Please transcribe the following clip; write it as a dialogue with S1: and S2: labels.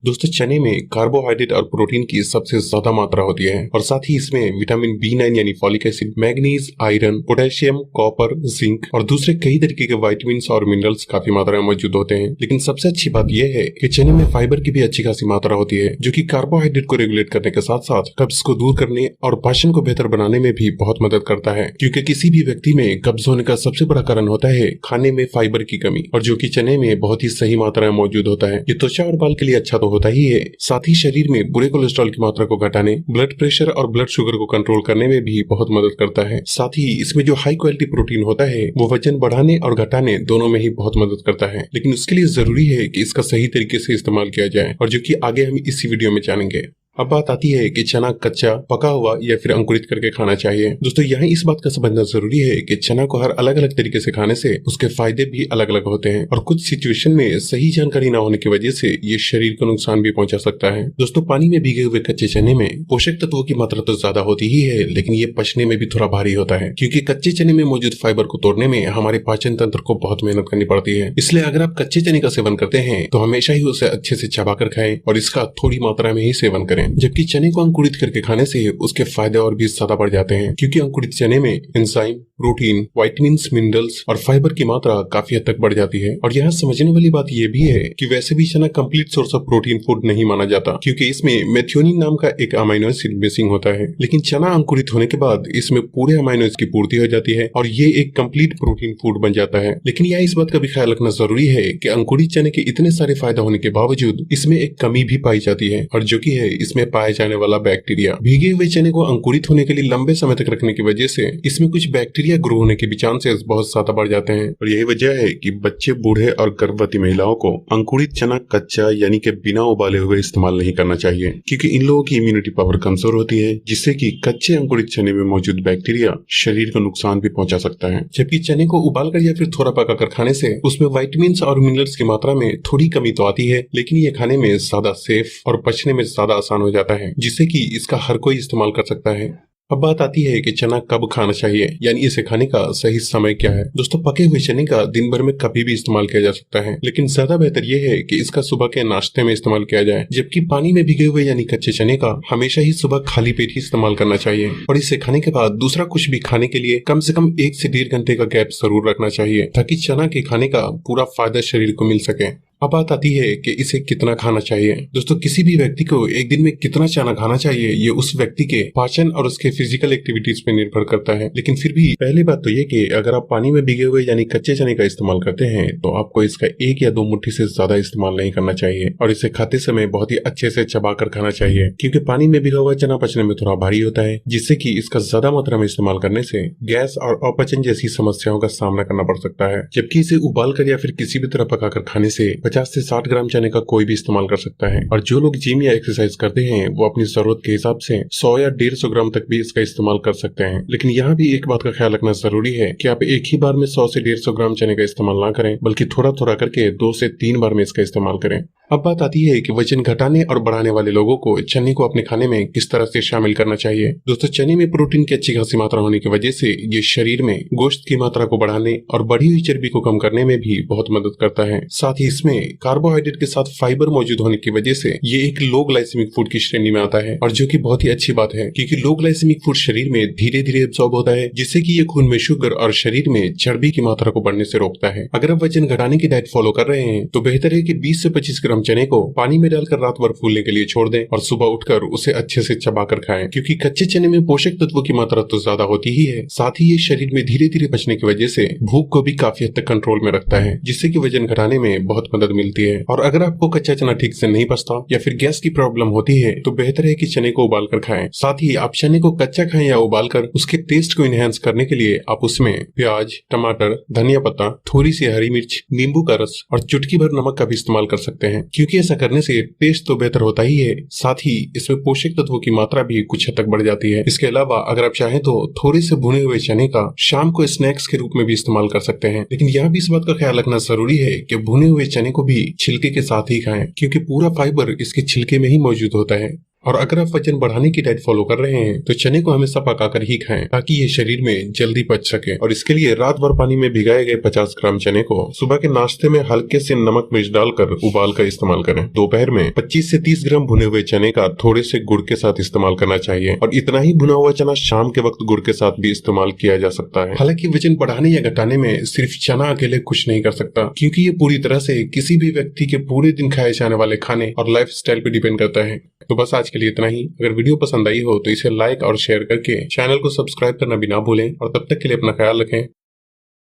S1: दोस्तों चने में कार्बोहाइड्रेट और प्रोटीन की सबसे ज्यादा मात्रा होती है और साथ ही इसमें विटामिन B9 यानी folic acid, manganese, iron, potassium, copper, zinc और दूसरे कई तरीके के विटामिन और मिनरल्स काफी मात्रा में मौजूद होते हैं। लेकिन सबसे अच्छी बात यह है कि चने में फाइबर की भी अच्छी खासी मात्रा होती है, जो कि कार्बोहाइड्रेट को रेगुलेट करने के साथ साथ कब्ज को दूर करने और पाचन को बेहतर बनाने में भी बहुत मदद करता है। क्योंकि किसी भी व्यक्ति में कब्ज होने का सबसे बड़ा कारण होता है खाने में फाइबर की कमी, और जो कि चने में बहुत ही सही मात्रा में मौजूद होता है। ये त्वचा और बाल के लिए अच्छा तो होता ही है, साथ ही शरीर में बुरे कोलेस्ट्रॉल की मात्रा को घटाने, ब्लड प्रेशर और ब्लड शुगर को कंट्रोल करने में भी बहुत मदद करता है। साथ ही इसमें जो हाई क्वालिटी प्रोटीन होता है वो वजन बढ़ाने और घटाने दोनों में ही बहुत मदद करता है। लेकिन उसके लिए जरूरी है कि इसका सही तरीके से इस्तेमाल किया जाए, और जो कि आगे हम इसी वीडियो में जानेंगे। अब बात आती है कि चना कच्चा, पका हुआ या फिर अंकुरित करके खाना चाहिए। दोस्तों यहाँ इस बात का समझना जरूरी है कि चना को हर अलग अलग तरीके से खाने से उसके फायदे भी अलग अलग होते हैं, और कुछ सिचुएशन में सही जानकारी न होने की वजह से ये शरीर को नुकसान भी पहुंचा सकता है। दोस्तों पानी में भीगे हुए कच्चे चने में पोषक तत्वों की मात्रा तो ज्यादा होती ही है, लेकिन ये पचने में भी थोड़ा भारी होता है, क्योंकि कच्चे चने में मौजूद फाइबर को तोड़ने में हमारे पाचन तंत्र को बहुत मेहनत करनी पड़ती है। इसलिए अगर आप कच्चे चने का सेवन करते हैं तो हमेशा ही उसे अच्छे से चबाकर खाएं और इसका थोड़ी मात्रा में ही सेवन करें। जबकि चने को अंकुरित करके खाने से उसके फायदे और भी ज्यादा बढ़ जाते हैं, क्योंकि अंकुरित चने में एंजाइम, प्रोटीन, विटामिन, मिनरल्स और फाइबर की मात्रा काफी हद तक बढ़ जाती है। और यहाँ समझने वाली बात यह भी है कि वैसे भी चना complete source of protein food नहीं माना जाता, क्योंकि इसमें मेथियोनिन नाम का एक अमीनो एसिड मिसिंग होता है। लेकिन चना अंकुरित होने के बाद इसमें पूरे अमीनो एसिड की पूर्ति हो जाती है और ये एक कंप्लीट प्रोटीन फूड बन जाता है। लेकिन यहाँ इस बात का भी ख्याल रखना जरूरी है कि अंकुरित चने के इतने सारे फायदे होने के बावजूद इसमें एक कमी भी पाई जाती है, और जो कि है इसमें पाया जाने वाला बैक्टीरिया। भीगे हुए चने को अंकुरित होने के लिए लंबे समय तक रखने की वजह से इसमें कुछ बैक्टीरिया ग्रो होने के भी चांसेस बहुत ज्यादा बढ़ जाते हैं, और यही वजह है कि बच्चे, बूढ़े और गर्भवती महिलाओं को अंकुरित चना कच्चा यानी कि बिना उबाले हुए इस्तेमाल नहीं करना चाहिए, क्योंकि इन लोगों की इम्यूनिटी पावर कमजोर होती है, जिससे कि कच्चे अंकुरित चने में मौजूद बैक्टीरिया शरीर को नुकसान भी पहुंचा सकता है। जबकि चने को उबालकर या फिर थोड़ा पकाकर खाने से उसमें विटामिन और मिनरल्स की मात्रा में थोड़ी कमी तो आती है, लेकिन ये खाने में ज्यादा सेफ और पचने में ज्यादा आसान हो जाता है, जिससे कि इसका हर कोई इस्तेमाल कर सकता है। अब बात आती है कि चना कब खाना चाहिए, यानी इसे खाने का सही समय क्या है। दोस्तों पके हुए चने का दिन भर में कभी भी इस्तेमाल किया जा सकता है, लेकिन ज्यादा बेहतर यह है कि इसका सुबह के नाश्ते में इस्तेमाल किया जाए। जबकि पानी में भीगे हुए यानी कच्चे चने का हमेशा ही सुबह खाली पेट ही इस्तेमाल करना चाहिए, और इसे खाने के बाद दूसरा कुछ भी खाने के लिए कम से कम 1 से 1.5 घंटे का गैप जरूर रखना चाहिए, ताकि चना के खाने का पूरा फायदा शरीर को मिल सके। अब बात आती है कि इसे कितना खाना चाहिए। दोस्तों किसी भी व्यक्ति को एक दिन में कितना चना खाना चाहिए ये उस व्यक्ति के पाचन और उसके फिजिकल एक्टिविटीज पे निर्भर करता है। लेकिन फिर भी पहली बात तो ये कि अगर आप पानी में भीगे हुए यानी कच्चे चने का इस्तेमाल करते हैं तो आपको इसका 1 या 2 मुट्ठी से ज्यादा इस्तेमाल नहीं करना चाहिए, और इसे खाते समय बहुत ही अच्छे से चबाकर खाना चाहिए, क्योंकि पानी में भिगा हुआ चना पचने में थोड़ा भारी होता है, जिससे कि इसका ज्यादा मात्रा में इस्तेमाल करने से गैस और अपचन जैसी समस्याओं का सामना करना पड़ सकता है। जबकि इसे उबाल कर या फिर किसी भी तरह पकाकर खाने से 50 से 60 ग्राम चने का कोई भी इस्तेमाल कर सकता है, और जो लोग जिम या एक्सरसाइज करते हैं वो अपनी जरूरत के हिसाब से 100 या 150 ग्राम तक भी इसका इस्तेमाल कर सकते हैं। लेकिन यहाँ भी एक बात का ख्याल रखना जरूरी है कि आप एक ही बार में 100 से 150 ग्राम चने का इस्तेमाल ना करें, बल्कि थोड़ा थोड़ा करके 2 से 3 बार में इसका इस्तेमाल करें। अब बात आती है कि वजन घटाने और बढ़ाने वाले लोगों को चने को अपने खाने में किस तरह से शामिल करना चाहिए। दोस्तों चने में प्रोटीन की अच्छी खासी मात्रा होने की वजह से ये शरीर में गोश्त की मात्रा को बढ़ाने और बढ़ी हुई चर्बी को कम करने में भी बहुत मदद करता है। साथ ही इसमें कार्बोहाइड्रेट के साथ फाइबर मौजूद होने की वजह से ये एक लो ग्लाइसेमिक फूड की श्रेणी में आता है, और जो कि बहुत ही अच्छी बात है, क्योंकि लो ग्लाइसेमिक फूड शरीर में धीरे धीरे एब्सॉर्ब होता है, जिससे कि ये खून में शुगर और शरीर में चर्बी की मात्रा को बढ़ने से रोकता है। अगर आप वजन घटाने की डाइट फॉलो कर रहे हैं तो बेहतर है कि 20 से 25 ग्राम चने को पानी में डालकर रात भर फूलने के लिए छोड़ दें और सुबह उठकर उसे अच्छे से चबाकर खाएं, क्योंकि कच्चे चने में पोषक तत्वों की मात्रा तो ज्यादा होती ही है, साथ ही ये शरीर में धीरे धीरे पचने की वजह से भूख को भी काफी हद तक कंट्रोल में रखता है, जिससे कि वजन घटाने में बहुत मदद मिलती है। और अगर आपको कच्चा चना ठीक से नहीं पचता या फिर गैस की प्रॉब्लम होती है तो बेहतर है कि चने को उबाल कर खाएं। साथ ही आप चने को कच्चा खाएं या उबाल कर उसके टेस्ट को इनहेंस करने के लिए आप उसमें प्याज, टमाटर, धनिया पत्ता, थोड़ी सी हरी मिर्च, नींबू का रस और चुटकी भर नमक का भी इस्तेमाल कर सकते हैं, क्योंकि ऐसा करने से टेस्ट तो बेहतर होता ही है, साथ ही इसमें पोषक तत्वों की मात्रा भी कुछ हद तक बढ़ जाती है। इसके अलावा अगर आप चाहें तो थोड़े से भुने हुए चने का शाम को स्नैक्स के रूप में भी इस्तेमाल कर सकते हैं। लेकिन यहाँ भी इस बात का ख्याल रखना जरूरी है कि भुने हुए चने को भी छिलके के साथ ही खाएं, क्योंकि पूरा फाइबर इसके छिलके में ही मौजूद होता है। और अगर आप वजन बढ़ाने की डाइट फॉलो कर रहे हैं तो चने को हमेशा पकाकर ही खाएं ताकि ये शरीर में जल्दी पच सके। और इसके लिए रात भर पानी में भिगाए गए 50 ग्राम चने को सुबह के नाश्ते में हल्के से नमक मिर्च डालकर उबाल कर इस्तेमाल करें। दोपहर में 25 से 30 ग्राम भुने हुए चने का थोड़े से गुड़ के साथ इस्तेमाल करना चाहिए और इतना ही भुना हुआ चना शाम के वक्त गुड़ के साथ भी इस्तेमाल किया जा सकता है। हालांकि वजन बढ़ाने या घटाने में सिर्फ चना अकेले कुछ नहीं कर सकता, क्योंकि ये पूरी तरह से किसी भी व्यक्ति के पूरे दिन खाए जाने वाले खाने और लाइफ स्टाइल पे डिपेंड करता है। तो बस आज के लिए इतना ही। अगर वीडियो पसंद आई हो तो इसे लाइक और शेयर करके चैनल को सब्सक्राइब करना भी ना भूलें और तब तक के लिए अपना ख्याल रखें।